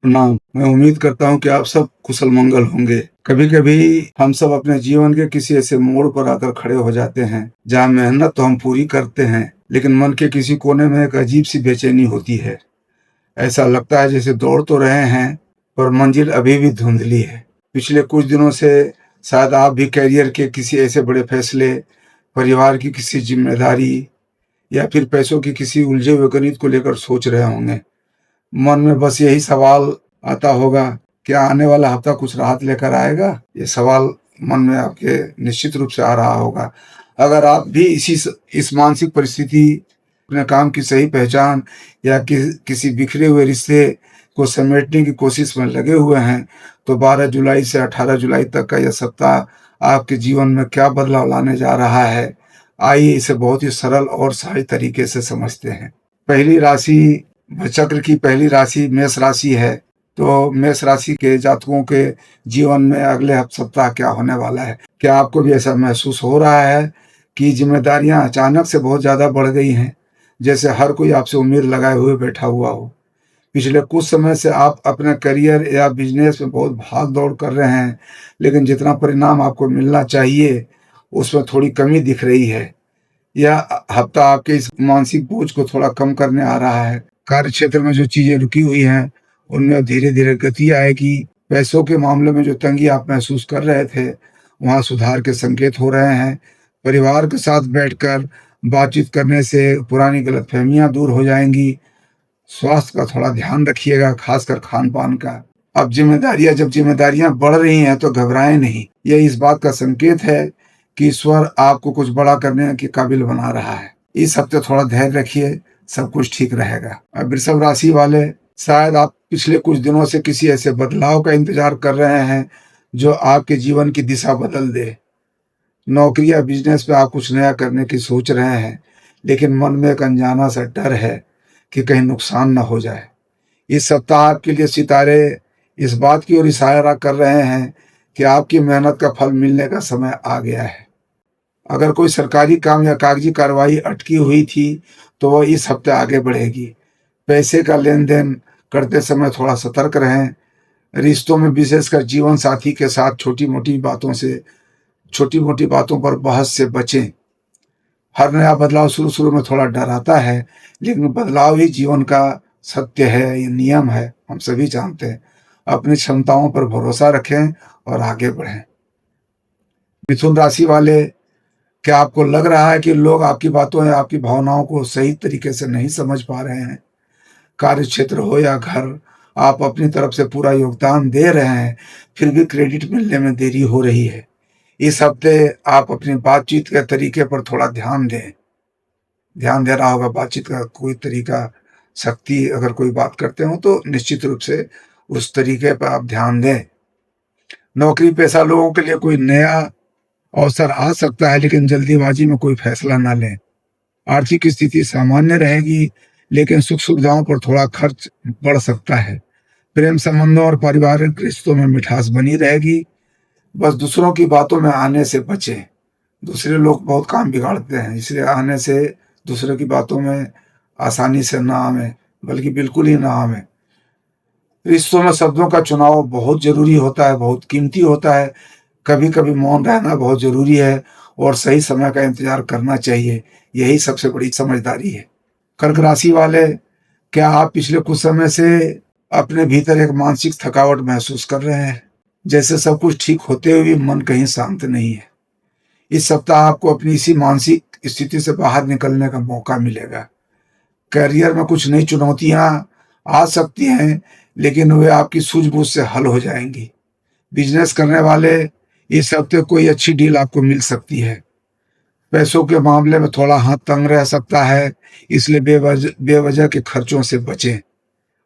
प्रणाम। मैं उम्मीद करता हूँ कि आप सब कुशल मंगल होंगे। कभी-कभी हम सब अपने जीवन के किसी ऐसे मोड़ पर आकर खड़े हो जाते हैं, जहाँ मेहनत तो हम पूरी करते हैं, लेकिन मन के किसी कोने में एक अजीब-सी बेचैनी होती है। ऐसा लगता है जैसे दौड़ तो रहे हैं, पर मंजिल अभी भी धुंधली है। पिछले कुछ दिनों से शायद आप भी करियर के किसी ऐसे बड़े फैसले, परिवार की किसी ज़िम्मेदारी या फिर पैसों की किसी उलझे हुए गणित को लेकर सोच रहे होंगे। मन में बस यही सवाल आता होगा, क्या आने वाला हफ्ता कुछ राहत लेकर आएगा? ये सवाल मन में आपके निश्चित रूप से आ रहा होगा। अगर आप भी इस मानसिक परिस्थिति, अपने काम की सही पहचान या किसी बिखरे हुए रिश्ते को समेटने की कोशिश में लगे हुए हैं, तो 12 जुलाई से 18 जुलाई तक का यह सप्ताह आपके जीवन में क्या बदलाव लाने जा रहा है? आइए इसे बहुत ही सरल और सहज तरीके से समझते हैं। पहली राशि चक्र की पहली राशि मेष राशि है। तो मेष राशि के जातकों के जीवन में अगले सप्ताह क्या होने वाला है? क्या आपको भी ऐसा महसूस हो रहा है कि ज़िम्मेदारियाँ अचानक से बहुत ज़्यादा बढ़ गई हैं? जैसे हर कोई आपसे उम्मीद लगाए हुए बैठा हुआ हो। पिछले कुछ समय से आप अपने करियर या बिज़नेस में बहुत भाग-दौड़ कर रहे हैं, लेकिन जितना परिणाम आपको मिलना चाहिए, उसमें थोड़ी कमी दिख रही है। यह हफ्ता आपके इस मानसिक बोझ को थोड़ा कम करने आ रहा है। कार्य क्षेत्र में जो चीज़ें रुकी हुई हैं, उनमें धीरे-धीरे गति आएगी। पैसों के मामले में जो तंगी आप महसूस कर रहे थे, वहाँ सुधार के संकेत हो रहे हैं। परिवार के साथ बैठकर बातचीत करने से पुरानी गलतफ़हमियाँ दूर हो जाएँगी। स्वास्थ्य का थोड़ा ध्यान रखिएगा, खासकर खान-पान का। अब जब ज़िम्मेदारियाँ बढ़ रही हैं, तो घबराएँ नहीं। यह इस बात का संकेत है कि ईश्वर आपको कुछ बड़ा करने के काबिल बना रहा है। इस हफ्ते थोड़ा धैर्य रखिए, सब कुछ ठीक रहेगा। अब वृषभ राशि वाले, शायद आप पिछले कुछ दिनों से किसी ऐसे बदलाव का इंतज़ार कर रहे हैं, जो आपके जीवन की दिशा बदल दे। नौकरी या बिज़नेस में आप कुछ नया करने की सोच रहे हैं, लेकिन मन में एक अनजाना-सा डर है कि कहीं नुकसान ना हो जाए। इस सप्ताह आपके लिए सितारे इस बात की ओर इशारा कर रहे हैं कि आपकी मेहनत का फल मिलने का समय आ गया है। अगर कोई सरकारी काम या कागजी कार्रवाई अटकी हुई थी, तो वह इस हफ्ते आगे बढ़ेगी। पैसे का लेन-देन करते समय थोड़ा सतर्क रहें। रिश्तों में, विशेषकर जीवन साथी के साथ छोटी-मोटी बातों पर बहस से बचें। हर नया बदलाव शुरू-शुरू में थोड़ा डराता है, लेकिन बदलाव ही जीवन का सत्य है, ये नियम है, हम सभी जानते हैं। अपनी क्षमताओं पर भरोसा रखें और आगे बढ़ें। मिथुन राशि वाले, क्या आपको लग रहा है कि लोग आपकी बातों या आपकी भावनाओं को सही तरीके से नहीं समझ पा रहे हैं? कार्य क्षेत्र हो या घर, आप अपनी तरफ से पूरा योगदान दे रहे हैं, फिर भी क्रेडिट मिलने में देरी हो रही है। इस हफ्ते आप अपनी बातचीत के तरीके पर थोड़ा ध्यान दें। ध्यान देना होगा बातचीत का कोई तरीका, सख्ती अगर कोई बात करते हो तो निश्चित रूप से उस तरीके पर आप ध्यान दें। नौकरी पेशा लोगों के लिए कोई नया अवसर आ सकता है, लेकिन जल्दीबाजी में कोई फैसला ना लें। आर्थिक स्थिति सामान्य रहेगी, लेकिन सुख सुविधाओं पर थोड़ा खर्च बढ़ सकता है। प्रेम संबंधों और पारिवारिक रिश्तों में मिठास बनी रहेगी। बस दूसरों की बातों में आने से बचें। दूसरे लोग बहुत काम बिगाड़ते हैं, इसलिए आने से दूसरे की बातों में आसानी से ना आवें, बल्कि बिल्कुल ही ना आवें। रिश्तों में शब्दों का चुनाव बहुत ज़रूरी होता है, बहुत कीमती होता है। कभी-कभी मौन रहना बहुत ज़रूरी है और सही समय का इंतज़ार करना चाहिए। यही सबसे बड़ी समझदारी है। कर्क राशि वाले, क्या आप पिछले कुछ समय से अपने भीतर एक मानसिक थकावट महसूस कर रहे हैं? जैसे सब कुछ ठीक होते हुए भी मन कहीं शांत नहीं है। इस सप्ताह आपको अपनी इसी मानसिक स्थिति से बाहर निकलने का मौका मिलेगा। करियर में कुछ नई चुनौतियाँ आ सकती हैं, लेकिन वे आपकी सूझबूझ से हल हो जाएँगी। बिज़नेस करने वाले, इस हफ्ते कोई अच्छी डील आपको मिल सकती है। पैसों के मामले में थोड़ा हाथ तंग रह सकता है, इसलिए बेवजह के खर्चों से बचें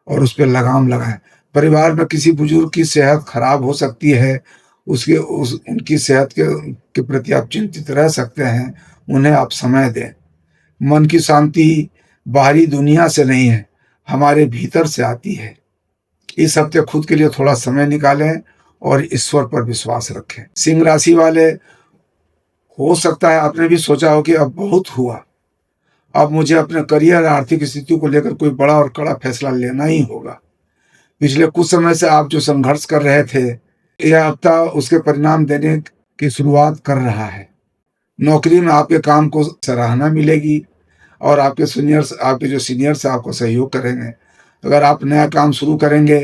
और उस पे लगाम लगाएँ। परिवार में किसी बुजुर्ग की सेहत खराब हो सकती है, उनकी सेहत के प्रति आप चिंतित रह सकते हैं, उन्हें आप समय दें। मन की शांति बाहरी दुनिया से नहीं है, हमारे भीतर से आती है। इस हफ्ते खुद के लिए थोड़ा समय निकालें और ईश्वर पर विश्वास रखें। सिंह राशि वाले, हो सकता है आपने भी सोचा हो कि अब बहुत हुआ, अब मुझे अपने करियर और आर्थिक स्थिति को लेकर कोई बड़ा और कड़ा फैसला लेना ही होगा। पिछले कुछ समय से आप जो संघर्ष कर रहे थे, यह हफ्ता उसके परिणाम देने की शुरुआत कर रहा है। नौकरी में आपके काम को सराहना मिलेगी और आपके जो सीनियर्स आपको सहयोग करेंगे। अगर आप नया काम शुरू करेंगे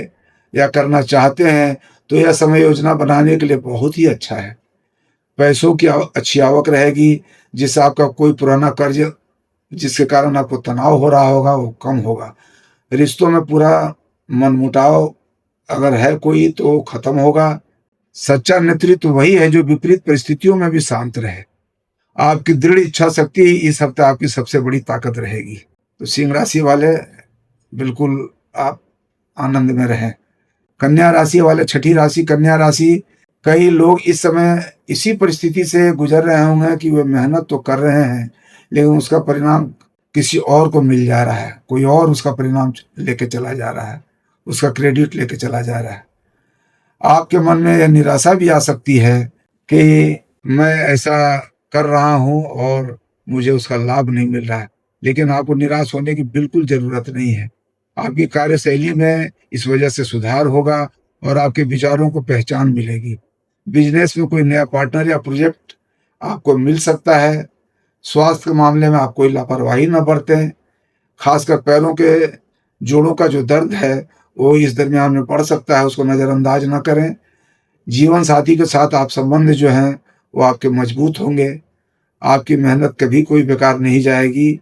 या करना चाहते हैं, तो यह समय योजना बनाने के लिए बहुत ही अच्छा है। पैसों की अच्छी आवक रहेगी, जिससे आपका कोई पुराना कर्ज जिसके कारण आपको तनाव हो रहा होगा, वो कम होगा। रिश्तों में पूरा मनमुटाव अगर है कोई, तो खत्म होगा। सच्चा नेतृत्व वही है जो विपरीत परिस्थितियों में भी शांत रहे। आपकी दृढ़ इच्छा शक्ति ही इस हफ्ते आपकी सबसे बड़ी ताकत रहेगी। तो सिंह राशि वाले बिल्कुल आप आनंद में रहें। कन्या राशि वाले, छठी राशि कन्या राशि, कई लोग इस समय इसी परिस्थिति से गुजर रहे होंगे कि वे मेहनत तो कर रहे हैं, लेकिन उसका परिणाम किसी और को मिल जा रहा है। कोई और उसका परिणाम लेके चला जा रहा है, उसका क्रेडिट लेके चला जा रहा है। आपके मन में यह निराशा भी आ सकती है कि मैं ऐसा कर रहा हूं और मुझे उसका लाभ नहीं मिल रहा है, लेकिन आपको निराश होने की बिल्कुल जरूरत नहीं है। आपकी कार्यशैली में इस वजह से सुधार होगा और आपके विचारों को पहचान मिलेगी। बिजनेस में कोई नया पार्टनर या प्रोजेक्ट आपको मिल सकता है। स्वास्थ्य के मामले में आप कोई लापरवाही न बरतें। खासकर पैरों के जोड़ों का जो दर्द है, वो इस दरमियान में पड़ सकता है, उसको नज़रअंदाज न करें। जीवन साथी के साथ आप संबंध जो हैं वो आपके मजबूत होंगे। आपकी मेहनत कभी कोई बेकार नहीं जाएगी।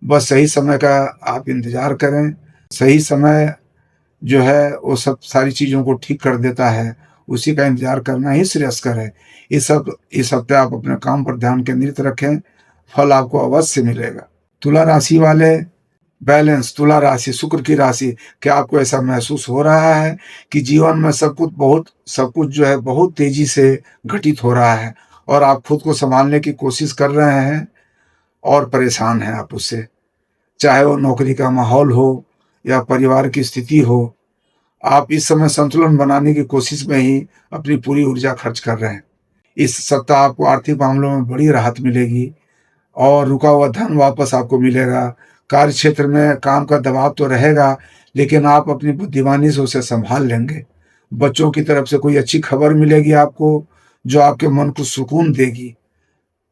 बस सही समय का आप इंतज़ार करें। सही समय जो है वो सब सारी चीज़ों को ठीक कर देता है, उसी का इंतज़ार करना ही श्रेयस्कर है। इस हफ्ते आप अपने काम पर ध्यान केंद्रित रखें, फल आपको अवश्य मिलेगा। तुला राशि वाले, बैलेंस, तुला राशि शुक्र की राशि, क्या आपको ऐसा महसूस हो रहा है कि जीवन में सब कुछ जो है बहुत तेजी से घटित हो रहा है और आप खुद को संभालने की कोशिश कर रहे हैं और परेशान हैं आप उससे? चाहे वो नौकरी का माहौल हो या परिवार की स्थिति हो, आप इस समय संतुलन बनाने की कोशिश में ही अपनी पूरी ऊर्जा खर्च कर रहे हैं। इस सप्ताह आपको आर्थिक मामलों में बड़ी राहत मिलेगी और रुका हुआ धन वापस आपको मिलेगा। कार्य क्षेत्र में काम का दबाव तो रहेगा, लेकिन आप अपनी बुद्धिमानी से उसे संभाल लेंगे। बच्चों की तरफ से कोई अच्छी खबर मिलेगी आपको, जो आपके मन को सुकून देगी।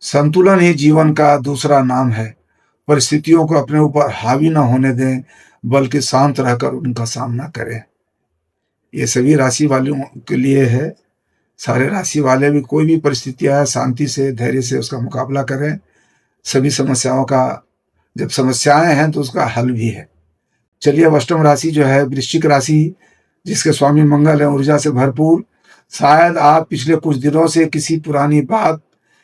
संतुलन ही जीवन का दूसरा नाम है। परिस्थितियों को अपने ऊपर हावी न होने दें, बल्कि शांत रहकर उनका सामना करें। ये सभी राशि वालों के लिए है। सारे राशि वाले भी कोई भी परिस्थिति आए, शांति से, धैर्य से उसका मुकाबला करें। सभी समस्याओं का, जब समस्याएं हैं तो उसका हल भी है। चलिए, अब अष्टम राशि जो है वृश्चिक राशि, जिसके स्वामी मंगल है, ऊर्जा से भरपूर। शायद आप पिछले कुछ दिनों से किसी पुरानी बात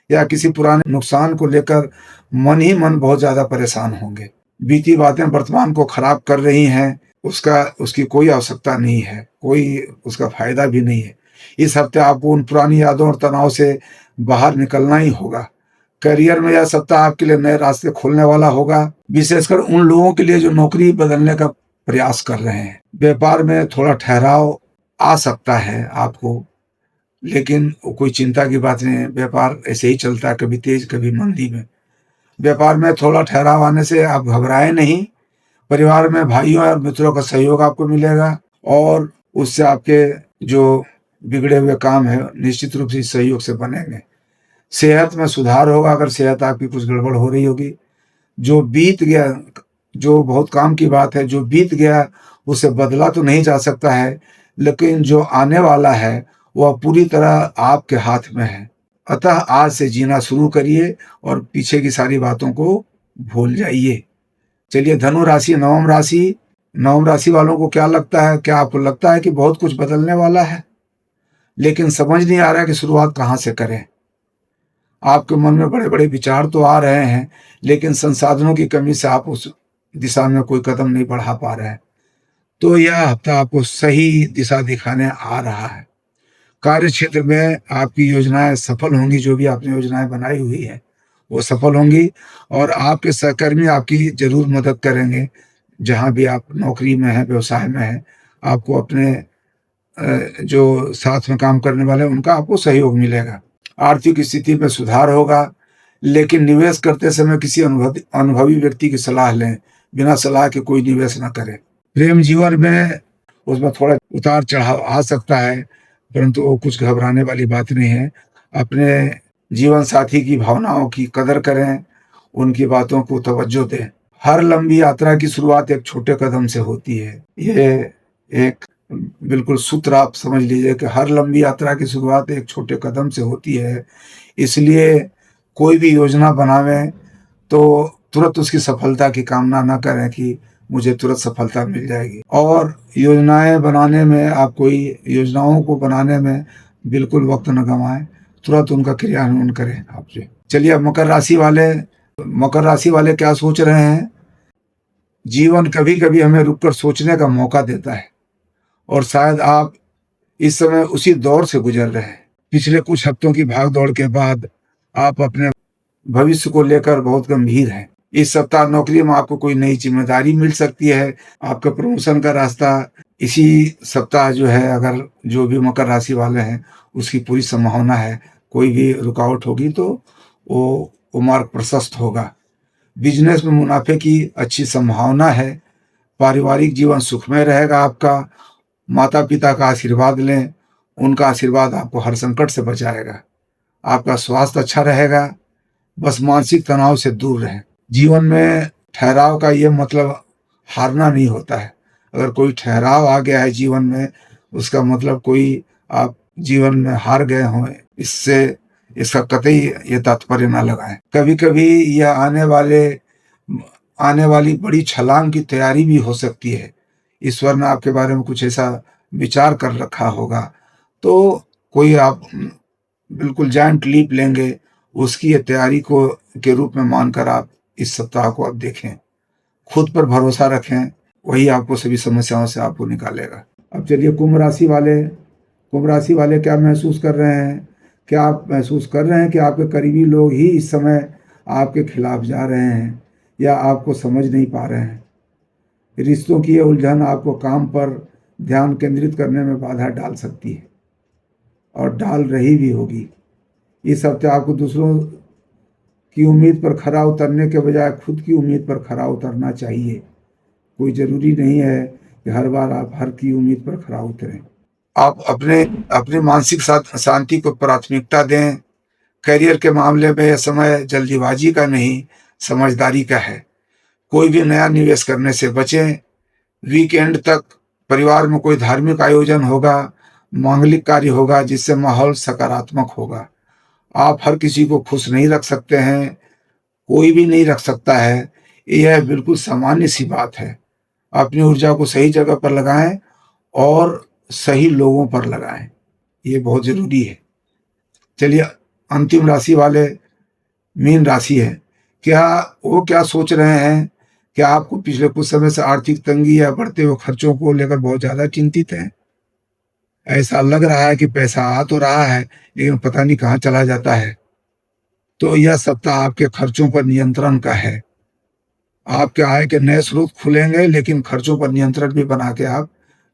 या किसी पुराने नुकसान को लेकर मन ही मन बहुत ज्यादा परेशान होंगे। बीती बातें वर्तमान को खराब कर रही हैं, उसकी कोई आवश्यकता नहीं है, कोई उसका फायदा भी नहीं है। इस हफ्ते आपको उन पुरानी यादों और तनाव से बाहर निकलना ही होगा। करियर में यह सप्ताह आपके लिए नए रास्ते खोलने वाला होगा, विशेषकर उन लोगों के लिए जो नौकरी बदलने का प्रयास कर रहे हैं। व्यापार में थोड़ा ठहराव आ सकता है आपको, लेकिन कोई चिंता की बात नहीं है। व्यापार ऐसे ही चलता है, कभी तेज कभी मंदी में। व्यापार में थोड़ा ठहराव आने से आप घबराए नहीं। परिवार में भाइयों और मित्रों का सहयोग आपको मिलेगा और उससे आपके जो बिगड़े हुए काम है निश्चित रूप से इस सहयोग से बनेंगे। सेहत में सुधार होगा, अगर सेहत आपकी कुछ गड़बड़ हो रही होगी। जो बीत गया, जो बहुत काम की बात है, जो बीत गया उसे बदला तो नहीं जा सकता है, लेकिन जो आने वाला है वह पूरी तरह आपके हाथ में है। अतः आज से जीना शुरू करिए और पीछे की सारी बातों को भूल जाइए। चलिए, धनु राशि, नवम राशि। नवम राशि वालों को क्या लगता है? क्या आपको लगता है कि बहुत कुछ बदलने वाला है, लेकिन समझ नहीं आ रहा है कि शुरुआत कहाँ से करें? आपके मन में बड़े बड़े विचार तो आ रहे हैं, लेकिन संसाधनों की कमी से आप उस दिशा में कोई कदम नहीं बढ़ा पा रहे हैं। तो यह हफ्ता आपको सही दिशा दिखाने आ रहा है। कार्य क्षेत्र में आपकी योजनाएं सफल होंगी। जो भी आपने योजनाएं बनाई हुई है वो सफल होंगी और आपके सहकर्मी आपकी जरूर मदद करेंगे। जहां भी आप नौकरी में हैं, व्यवसाय में हैं, आपको अपने जो साथ में काम करने वाले हैं उनका आपको सहयोग मिलेगा। आर्थिक स्थिति में सुधार होगा, लेकिन निवेश करते समय किसी अनुभवी व्यक्ति की सलाह लें। बिना सलाह के कोई निवेश न करें। प्रेम जीवन में उसमें थोड़ा उतार चढ़ाव आ सकता है, परंतु वो कुछ घबराने वाली बात नहीं है। अपने जीवन साथी की भावनाओं की कदर करें, उनकी बातों को तवज्जो दें। हर लंबी यात्रा की शुरुआत एक छोटे कदम से होती है। ये एक बिल्कुल सूत्र आप समझ लीजिए कि हर लंबी यात्रा की शुरुआत एक छोटे कदम से होती है। इसलिए कोई भी योजना बनावें तो तुरंत उसकी सफलता की कामना ना करें कि मुझे तुरंत सफलता मिल जाएगी। और योजनाएँ बनाने में आप कोई योजनाओं को बनाने में बिल्कुल वक़्त न गँवाएँ, तुरंत उनका क्रियान्वयन करें आप जो। चलिए अब मकर राशि वाले क्या सोच रहे हैं? जीवन कभी-कभी हमें रुक कर सोचने का मौका देता है और शायद आप इस समय उसी दौर से गुज़र रहे हैं। पिछले कुछ हफ्तों की भाग-दौड़ के बाद आप अपने भविष्य को लेकर बहुत गंभीर हैं। इस सप्ताह नौकरी में आपको कोई नई ज़िम्मेदारी मिल सकती है। आपका प्रमोशन का रास्ता इसी सप्ताह जो है, अगर जो भी मकर राशि वाले हैं, उसकी पूरी संभावना है। कोई भी रुकावट होगी तो वो मार्ग प्रशस्त होगा। बिज़नेस में मुनाफ़े की अच्छी संभावना है। पारिवारिक जीवन सुखमय रहेगा आपका। माता-पिता का आशीर्वाद लें, उनका आशीर्वाद आपको हर संकट से बचाएगा। आपका स्वास्थ्य अच्छा रहेगा। बस मानसिक तनाव से दूर रहें। जीवन में ठहराव का ये मतलब हारना नहीं होता है। अगर कोई ठहराव आ गया है जीवन में, उसका मतलब कोई आप जीवन में हार गए हों, इससे इसका कतई ये तात्पर्य ना लगाएँ। कभी-कभी यह आने वाली बड़ी छलांग की तैयारी भी हो सकती है। ईश्वर ने आपके बारे में कुछ ऐसा विचार कर रखा होगा, तो कोई आप बिल्कुल जायंट लीप लेंगे, उसकी ये तैयारी को के रूप में मानकर आप इस सप्ताह को आप देखें। खुद पर भरोसा रखें, वही आपको सभी समस्याओं से आपको निकालेगा। अब चलिए कुंभ राशि वाले क्या महसूस कर रहे हैं? क्या आप महसूस कर रहे हैं कि आपके करीबी लोग ही इस समय आपके खिलाफ जा रहे हैं या आपको समझ नहीं पा रहे हैं? रिश्तों की ये उलझन आपको काम पर ध्यान केंद्रित करने में बाधा डाल सकती है और डाल रही भी होगी। इस हफ्ते आपको दूसरों की उम्मीद पर खरा उतरने के बजाय खुद की उम्मीद पर खरा उतरना चाहिए। कोई ज़रूरी नहीं है कि हर बार आप हर की उम्मीद पर खरा उतरें। आप अपने मानसिक शांति को प्राथमिकता दें। करियर के मामले में यह समय जल्दीबाजी का नहीं, समझदारी का है। कोई भी नया निवेश करने से बचें। वीकेंड तक परिवार में कोई धार्मिक आयोजन होगा, मांगलिक कार्य होगा, जिससे माहौल सकारात्मक होगा। आप हर किसी को खुश नहीं रख सकते हैं, कोई भी नहीं रख सकता है। यह बिल्कुल सामान्य सी बात है। अपनी ऊर्जा को सही जगह पर लगाएं और सही लोगों पर लगाएं, ये बहुत ज़रूरी है। चलिए अंतिम राशि वाले मीन राशि है। क्या सोच रहे हैं? क्या आपको पिछले कुछ समय से आर्थिक तंगी या बढ़ते हुए खर्चों को लेकर बहुत ज़्यादा चिंतित हैं? ऐसा लग रहा है कि पैसा आ तो रहा है, लेकिन पता नहीं कहाँ चला जाता है। तो यह सप्ताह आपके खर्चों पर नियंत्रण का है। आपके आय के नए स्रोत खुलेंगे, लेकिन खर्चों पर नियंत्रण भी बना के आप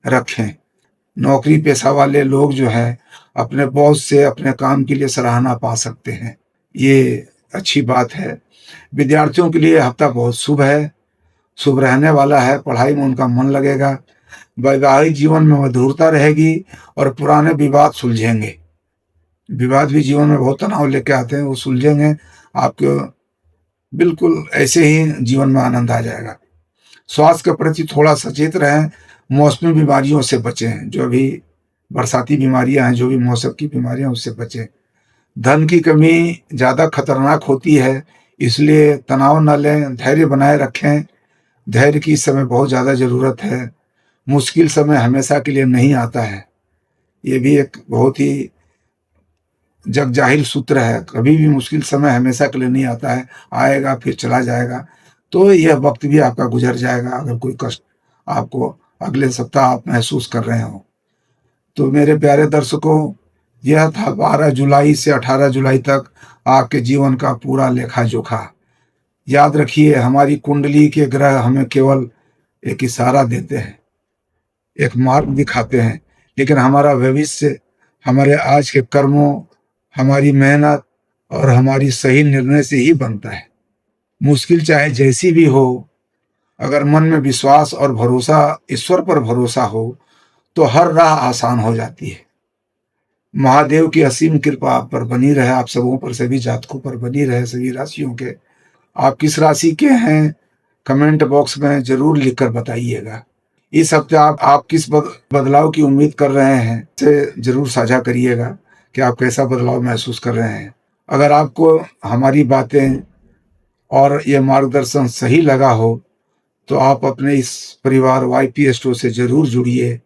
रखें। नौकरी पेशा वाले लोग जो हैं, अपने बॉस से अपने काम के लिए सराहना पा सकते हैं। ये अच्छी बात है। विद्यार्थियों के लिए हफ्ता बहुत शुभ रहने वाला है। पढ़ाई में उनका मन लगेगा। वैवाहिक जीवन में मधुरता रहेगी और पुराने विवाद सुलझेंगे। विवाद भी जीवन में बहुत तनाव लेके आते हैं, वो सुलझेंगे। आपको बिल्कुल ऐसे ही जीवन में आनंद आ जाएगा। स्वास्थ्य के प्रति थोड़ा सचेत रहें। मौसमी बीमारियों से बचें। जो भी बरसाती बीमारियां हैं, जो भी मौसम की बीमारियां, उससे बचें। धन की कमी ज़्यादा खतरनाक होती है, इसलिए तनाव न लें, धैर्य बनाए रखें। धैर्य की इस समय बहुत ज़्यादा ज़रूरत है। मुश्किल समय हमेशा के लिए नहीं आता है। ये भी एक बहुत ही जगजाहिर सूत्र है। कभी भी मुश्किल समय हमेशा के लिए नहीं आता है, आएगा फिर चला जाएगा। तो यह वक्त भी आपका गुजर जाएगा, अगर कोई कष्ट आपको अगले सप्ताह आप महसूस कर रहे हो। तो मेरे प्यारे दर्शकों, यह था 12 जुलाई से 18 जुलाई तक आपके जीवन का पूरा लेखा जोखा। याद रखिए, हमारी कुंडली के ग्रह हमें केवल एक इशारा देते हैं, एक मार्ग दिखाते हैं, लेकिन हमारा भविष्य हमारे आज के कर्मों, हमारी मेहनत और हमारी सही निर्णय से ही बनता है। मुश्किल चाहे जैसी भी हो, अगर मन में विश्वास और भरोसा, ईश्वर पर भरोसा हो, तो हर राह आसान हो जाती है। महादेव की असीम कृपा आप पर बनी रहे, आप सबों पर, सभी जातकों पर बनी रहे, सभी राशियों के। आप किस राशि के हैं, कमेंट बॉक्स में जरूर लिखकर बताइएगा। इस हफ्ते आप किस बदलाव की उम्मीद कर रहे हैं, से जरूर साझा करिएगा कि आप कैसा बदलाव महसूस कर रहे हैं। अगर आपको हमारी बातें और ये मार्गदर्शन सही लगा हो तो आप अपने इस परिवार वाईपी एस्ट्रो से जरूर जुड़िए,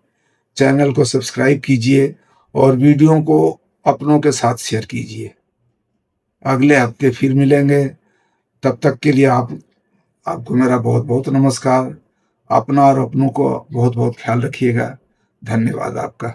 चैनल को सब्सक्राइब कीजिए और वीडियो को अपनों के साथ शेयर कीजिए। अगले हफ्ते फिर मिलेंगे, तब तक के लिए आपको मेरा बहुत बहुत नमस्कार। अपना और अपनों को बहुत बहुत ख्याल रखिएगा। धन्यवाद आपका।